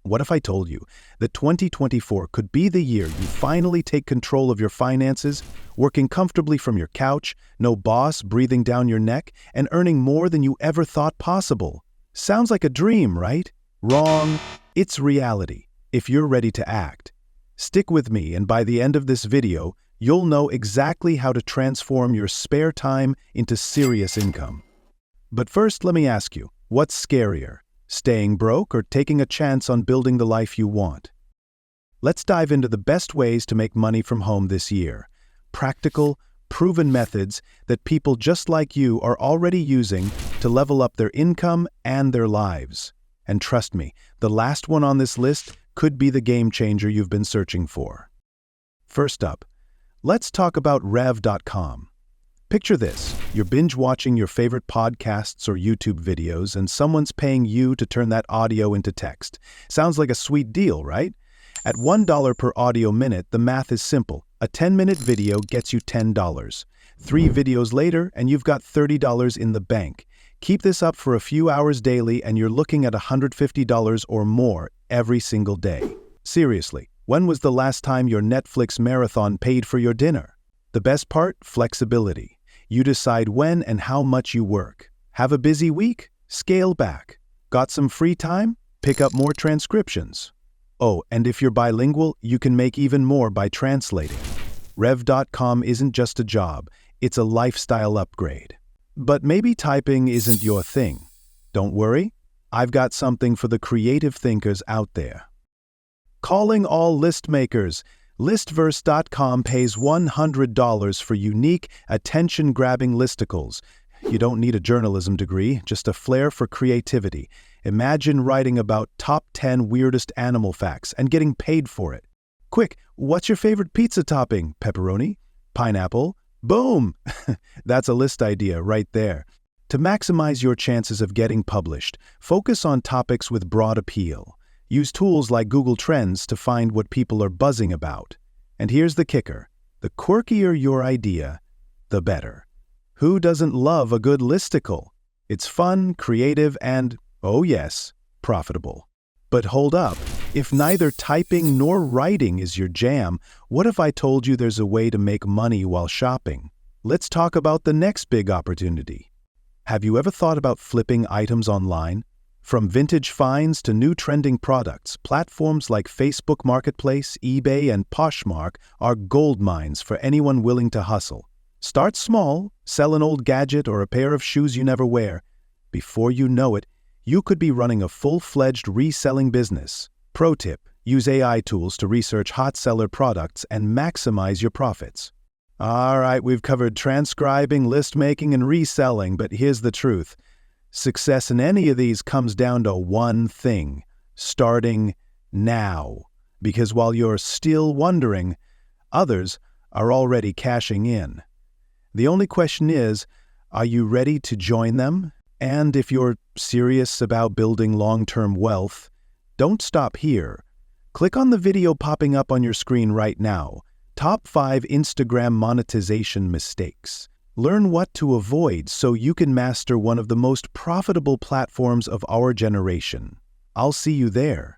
What if I told you that 2024 could be the year you finally take control of your finances, working comfortably from your couch, no boss breathing down your neck, and earning more than you ever thought possible? Sounds like a dream, right? Wrong. It's reality, if you're ready to act. Stick with me, and by the end of this video, you'll know exactly how to transform your spare time into serious income. But first, let me ask you, what's scarier? Staying broke or taking a chance on building the life you want? Let's dive into the best ways to make money from home this year. Practical, proven methods that people just like you are already using to level up their income and their lives. And trust me, the last one on this list could be the game changer you've been searching for. First up, let's talk about Rev.com. Picture this, you're binge-watching your favorite podcasts or YouTube videos and someone's paying you to turn that audio into text. Sounds like a sweet deal, right? At $1 per audio minute, the math is simple. A 10-minute video gets you $10. 3 videos later, and you've got $30 in the bank. Keep this up for a few hours daily and you're looking at $150 or more every single day. Seriously, when was the last time your Netflix marathon paid for your dinner? The best part? Flexibility. You decide when and how much you work. Have a busy week? Scale back. Got some free time? Pick up more transcriptions. Oh, and if you're bilingual, you can make even more by translating. Rev.com isn't just a job, it's a lifestyle upgrade. But maybe typing isn't your thing. Don't worry, I've got something for the creative thinkers out there. Calling all list makers. Listverse.com pays $100 for unique, attention-grabbing listicles. You don't need a journalism degree, just a flair for creativity. Imagine writing about top 10 weirdest animal facts and getting paid for it. Quick, what's your favorite pizza topping? Pepperoni? Pineapple? Boom! That's a list idea right there. To maximize your chances of getting published, focus on topics with broad appeal. Use tools like Google Trends to find what people are buzzing about. And here's the kicker. The quirkier your idea, the better. Who doesn't love a good listicle? It's fun, creative, and, oh yes, profitable. But hold up. If neither typing nor writing is your jam, what if I told you there's a way to make money while shopping? Let's talk about the next big opportunity. Have you ever thought about flipping items online? From vintage finds to new trending products, platforms like Facebook Marketplace, eBay, and Poshmark are gold mines for anyone willing to hustle. Start small, sell an old gadget or a pair of shoes you never wear. Before you know it, you could be running a full-fledged reselling business. Pro tip, use AI tools to research hot seller products and maximize your profits. All right, we've covered transcribing, list making, and reselling, but here's the truth. Success in any of these comes down to one thing: starting now. Because while you're still wondering, others are already cashing in. The only question is, are you ready to join them? And if you're serious about building long-term wealth, don't stop here. Click on the video popping up on your screen right now. Top 5 Instagram monetization mistakes. Learn what to avoid so you can master one of the most profitable platforms of our generation. I'll see you there.